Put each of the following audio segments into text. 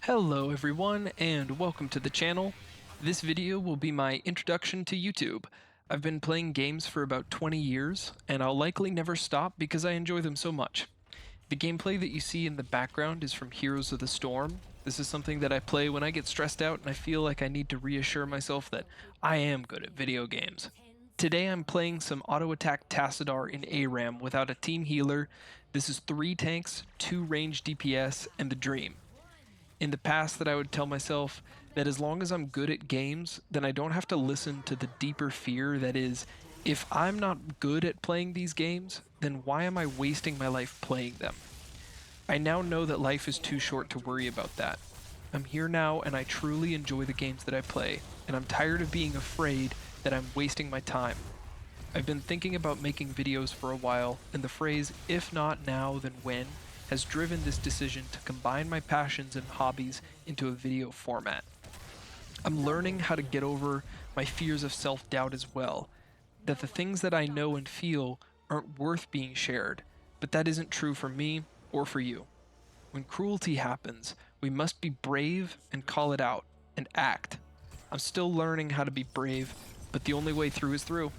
Hello everyone and welcome to the channel. This video will be my introduction to YouTube. I've been playing games for about 20 years and I'll likely never stop because I enjoy them so much. The gameplay that you see in the background is from Heroes of the Storm. This is something that I play when I get stressed out and I feel like I need to reassure myself that I am good at video games. Today I'm playing some auto attack Tassadar in ARAM without a team healer. This is 3 tanks, 2 range DPS, and the Dream. In the past that I would tell myself that as long as I'm good at games, then I don't have to listen to the deeper fear that is, if I'm not good at playing these games, then why am I wasting my life playing them? I now know that life is too short to worry about that. I'm here now and I truly enjoy the games that I play, and I'm tired of being afraid that I'm wasting my time. I've been thinking about making videos for a while, and the phrase, if not now, then when, has driven this decision to combine my passions and hobbies into a video format. I'm learning how to get over my fears of self-doubt as well, that the things that I know and feel aren't worth being shared, but that isn't true for me or for you. When cruelty happens, we must be brave and call it out, and act. I'm still learning how to be brave, but the only way through is through.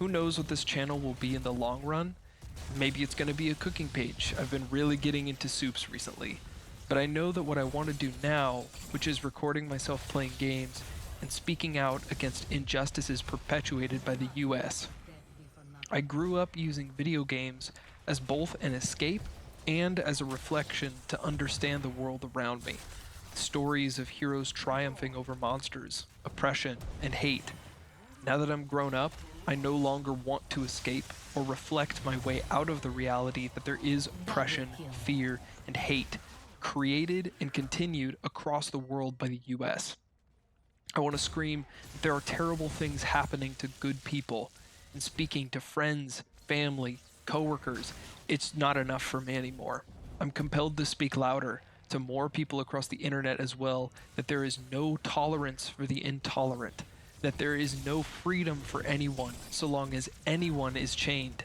Who knows what this channel will be in the long run? Maybe it's going to be a cooking page. I've been really getting into soups recently. But I know that what I want to do now, which is recording myself playing games and speaking out against injustices perpetuated by the US. I grew up using video games as both an escape and as a reflection to understand the world around me. Stories of heroes triumphing over monsters, oppression, and hate. Now that I'm grown up, I no longer want to escape or reflect my way out of the reality that there is oppression, fear, and hate created and continued across the world by the US. I want to scream that there are terrible things happening to good people, and speaking to friends, family, coworkers, it's not enough for me anymore. I'm compelled to speak louder to more people across the internet as well, that there is no tolerance for the intolerant, that there is no freedom for anyone so long as anyone is chained.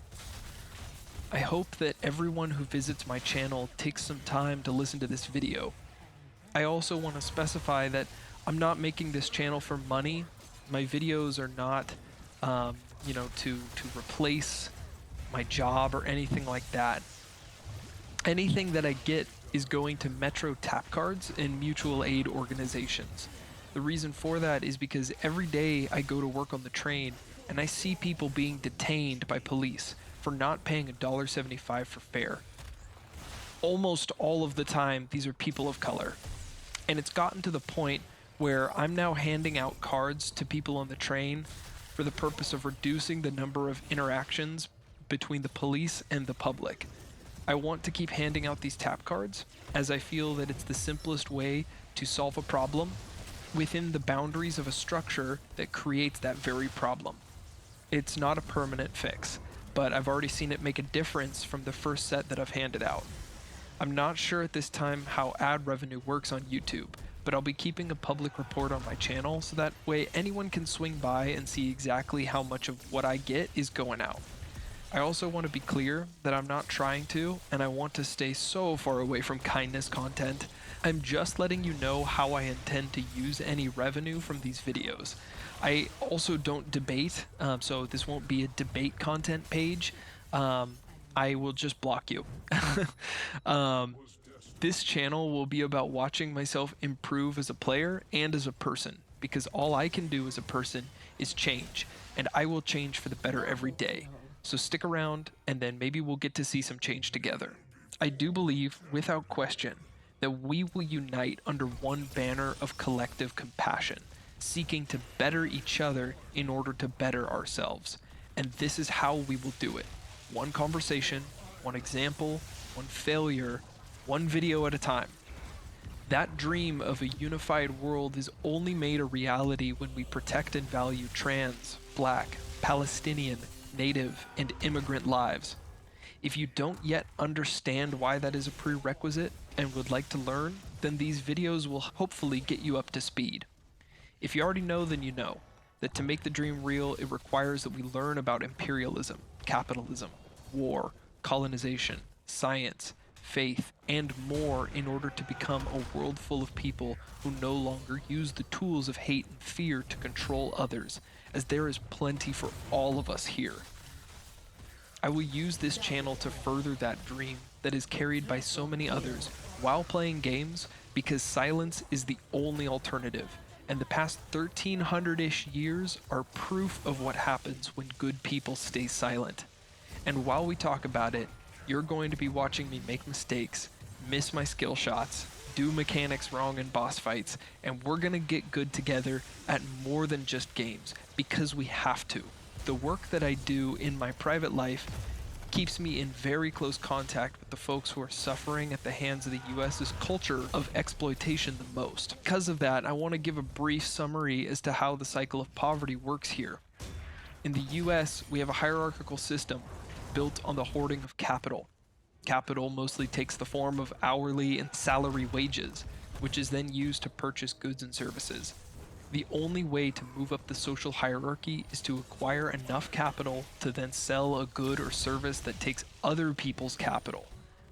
I hope that everyone who visits my channel takes some time to listen to this video. I also want to specify that I'm not making this channel for money. My videos are not, to replace my job or anything like that. Anything that I get is going to Metro tap cards and mutual aid organizations. The reason for that is because every day I go to work on the train and I see people being detained by police for not paying $1.75 for fare. Almost all of the time, these are people of color. And it's gotten to the point where I'm now handing out cards to people on the train for the purpose of reducing the number of interactions between the police and the public. I want to keep handing out these tap cards as I feel that it's the simplest way to solve a problem within the boundaries of a structure that creates that very problem. It's not a permanent fix, but I've already seen it make a difference from the first set that I've handed out. I'm not sure at this time how ad revenue works on YouTube, but I'll be keeping a public report on my channel so that way anyone can swing by and see exactly how much of what I get is going out. I also want to be clear that I'm not trying to, and I want to stay so far away from kindness content. I'm just letting you know how I intend to use any revenue from these videos. I also don't debate, so this won't be a debate content page. I will just block you. This channel will be about watching myself improve as a player and as a person, because all I can do as a person is change, and I will change for the better every day. So stick around, and then maybe we'll get to see some change together. I do believe, without question, that we will unite under one banner of collective compassion, seeking to better each other in order to better ourselves. And this is how we will do it. One conversation, one example, one failure, one video at a time. That dream of a unified world is only made a reality when we protect and value trans, black, Palestinian, native, and immigrant lives. If you don't yet understand why that is a prerequisite and would like to learn, then these videos will hopefully get you up to speed. If you already know, then you know that to make the dream real, it requires that we learn about imperialism, capitalism, war, colonization, science, faith, and more in order to become a world full of people who no longer use the tools of hate and fear to control others, as there is plenty for all of us here. I will use this channel to further that dream that is carried by so many others while playing games, because silence is the only alternative, and the past 1300-ish years are proof of what happens when good people stay silent. And while we talk about it, you're going to be watching me make mistakes, miss my skill shots, do mechanics wrong in boss fights, and we're gonna get good together at more than just games, because we have to. The work that I do in my private life keeps me in very close contact with the folks who are suffering at the hands of the US's culture of exploitation the most. Because of that, I want to give a brief summary as to how the cycle of poverty works here. In the US, we have a hierarchical system built on the hoarding of capital. Capital mostly takes the form of hourly and salary wages, which is then used to purchase goods and services. The only way to move up the social hierarchy is to acquire enough capital to then sell a good or service that takes other people's capital.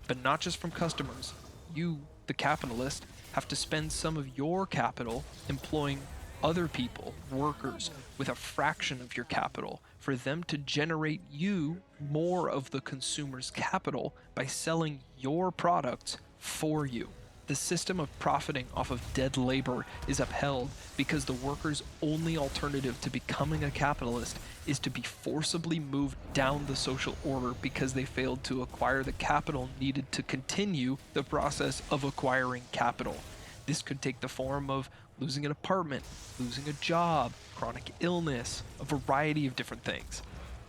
But not just from customers. You, the capitalist, have to spend some of your capital employing other people, workers, with a fraction of your capital for them to generate you more of the consumer's capital by selling your products for you. The system of profiting off of dead labor is upheld because the worker's only alternative to becoming a capitalist is to be forcibly moved down the social order because they failed to acquire the capital needed to continue the process of acquiring capital. This could take the form of losing an apartment, losing a job, chronic illness, a variety of different things.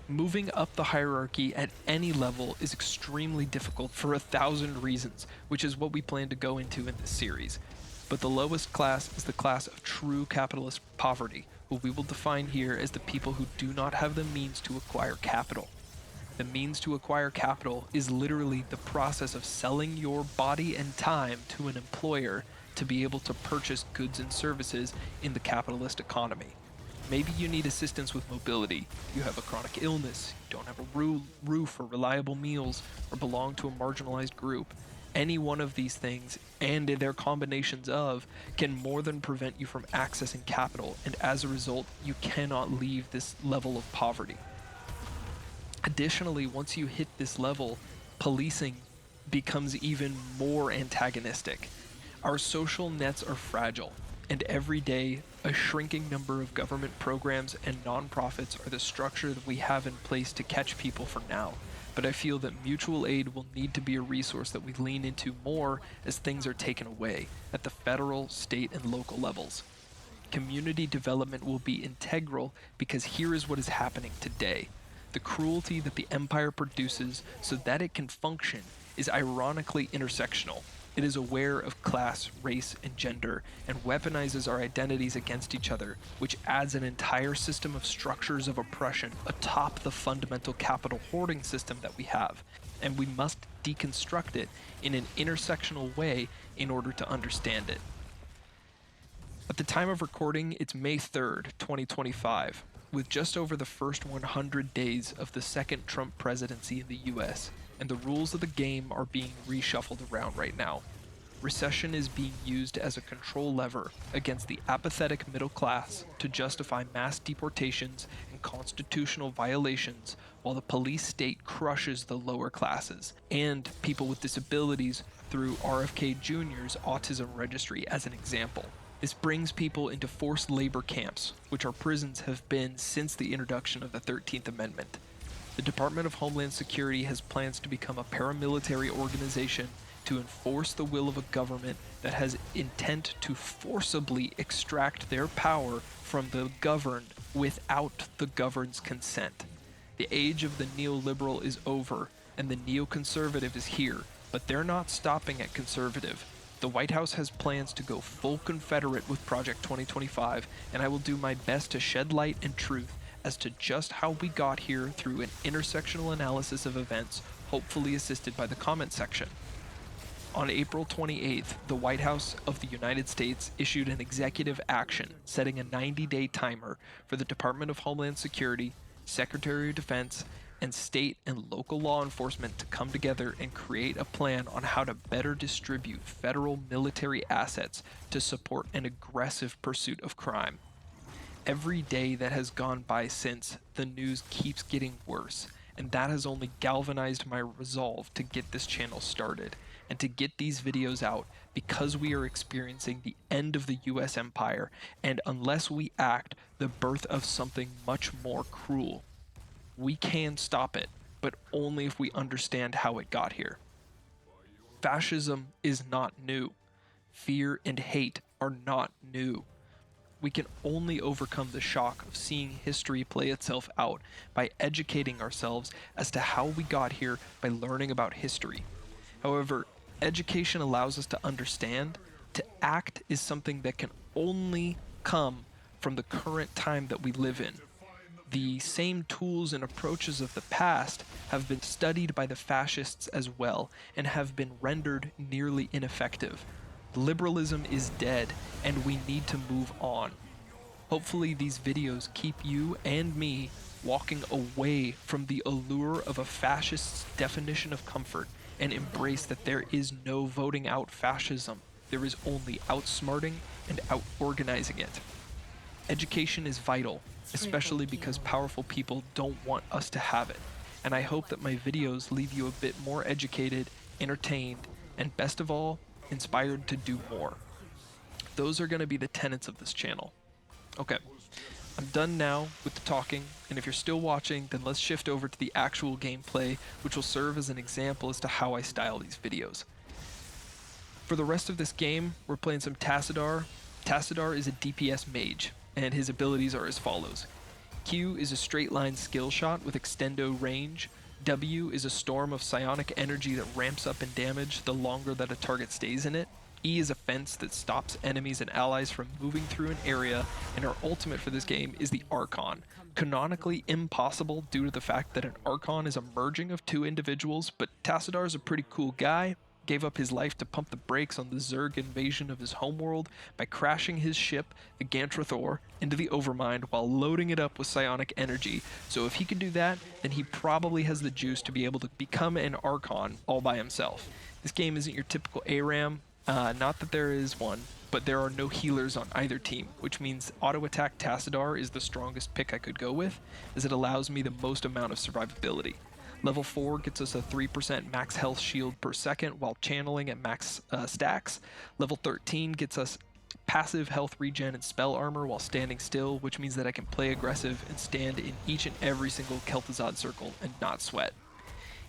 Moving up the hierarchy at any level is extremely difficult for 1,000 reasons, which is what we plan to go into in this series. But the lowest class is the class of true capitalist poverty, who we will define here as the people who do not have the means to acquire capital. The means to acquire capital is literally the process of selling your body and time to an employer to be able to purchase goods and services in the capitalist economy. Maybe you need assistance with mobility, you have a chronic illness, you don't have a roof or reliable meals, or belong to a marginalized group. Any one of these things, and their combinations of, can more than prevent you from accessing capital, and as a result, you cannot leave this level of poverty. Additionally, once you hit this level, policing becomes even more antagonistic. Our social nets are fragile, and every day, a shrinking number of government programs and nonprofits are the structure that we have in place to catch people for now. But I feel that mutual aid will need to be a resource that we lean into more as things are taken away at the federal, state, and local levels. Community development will be integral because here is what is happening today. The cruelty that the empire produces so that it can function is ironically intersectional. It is aware of class, race, and gender, and weaponizes our identities against each other, which adds an entire system of structures of oppression atop the fundamental capital hoarding system that we have, and we must deconstruct it in an intersectional way in order to understand it. At the time of recording, it's May 3rd, 2025, with just over the first 100 days of the second Trump presidency in the US, and the rules of the game are being reshuffled around right now. Recession is being used as a control lever against the apathetic middle class to justify mass deportations and constitutional violations, while the police state crushes the lower classes and people with disabilities through RFK Jr.'s autism registry as an example. This brings people into forced labor camps, which our prisons have been since the introduction of the 13th Amendment. The Department of Homeland Security has plans to become a paramilitary organization to enforce the will of a government that has intent to forcibly extract their power from the governed without the governed's consent. The age of the neoliberal is over, and the neoconservative is here, but they're not stopping at conservative. The White House has plans to go full Confederate with Project 2025, and I will do my best to shed light and truth as to just how we got here through an intersectional analysis of events, hopefully assisted by the comment section. On April 28th, the White House of the United States issued an executive action setting a 90-day timer for the Department of Homeland Security, Secretary of Defense, and state and local law enforcement to come together and create a plan on how to better distribute federal military assets to support an aggressive pursuit of crime. Every day that has gone by since, the news keeps getting worse, and that has only galvanized my resolve to get this channel started and to get these videos out, because we are experiencing the end of the US empire, and unless we act, the birth of something much more cruel. We can stop it, but only if we understand how it got here. Fascism is not new. Fear and hate are not new. We can only overcome the shock of seeing history play itself out by educating ourselves as to how we got here by learning about history. However, education allows us to understand. To act is something that can only come from the current time that we live in. The same tools and approaches of the past have been studied by the fascists as well and have been rendered nearly ineffective. Liberalism is dead, and we need to move on. Hopefully these videos keep you and me walking away from the allure of a fascist's definition of comfort and embrace that there is no voting out fascism. There is only outsmarting and out-organizing it. Education is vital, especially because powerful people don't want us to have it, and I hope that my videos leave you a bit more educated, entertained, and best of all, inspired to do more. Those are going to be the tenets of this channel. Okay, I'm done now with the talking, and if you're still watching, then let's shift over to the actual gameplay, which will serve as an example as to how I style these videos. For the rest of this game, we're playing some Tassadar. Tassadar is a DPS mage, and his abilities are as follows. Q is a straight line skill shot with extendo range. W is a storm of psionic energy that ramps up in damage the longer that a target stays in it. E is a fence that stops enemies and allies from moving through an area, and our ultimate for this game is the Archon. Canonically impossible due to the fact that an Archon is a merging of two individuals, but Tassadar is a pretty cool guy. Gave up his life to pump the brakes on the Zerg invasion of his homeworld by crashing his ship, the Gantrathor, into the Overmind while loading it up with psionic energy. So if he can do that, then he probably has the juice to be able to become an Archon all by himself. This game isn't your typical ARAM, not that there is one, but there are no healers on either team, which means auto attack Tassadar is the strongest pick I could go with, as it allows me the most amount of survivability. Level 4 gets us a 3% max health shield per second while channeling at max stacks. Level 13 gets us passive health regen and spell armor while standing still, which means that I can play aggressive and stand in each and every single Kel'Thuzad circle and not sweat.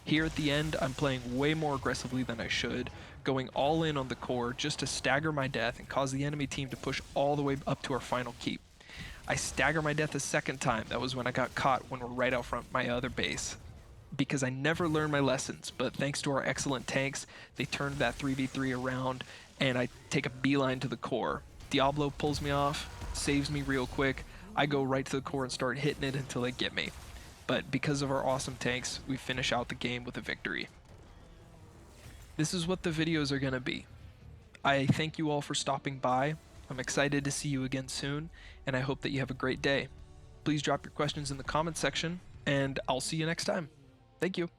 Here at the end, I'm playing way more aggressively than I should, going all in on the core just to stagger my death and cause the enemy team to push all the way up to our final keep. I stagger my death a second time. That was when I got caught when we're right out front my other base. Because I never learned my lessons, but thanks to our excellent tanks, they turned that 3v3 around, and I take a beeline to the core. Diablo pulls me off, saves me real quick. I go right to the core and start hitting it until they get me. But because of our awesome tanks, we finish out the game with a victory. This is what the videos are going to be. I thank you all for stopping by. I'm excited to see you again soon, and I hope that you have a great day. Please drop your questions in the comments section, and I'll see you next time. Thank you.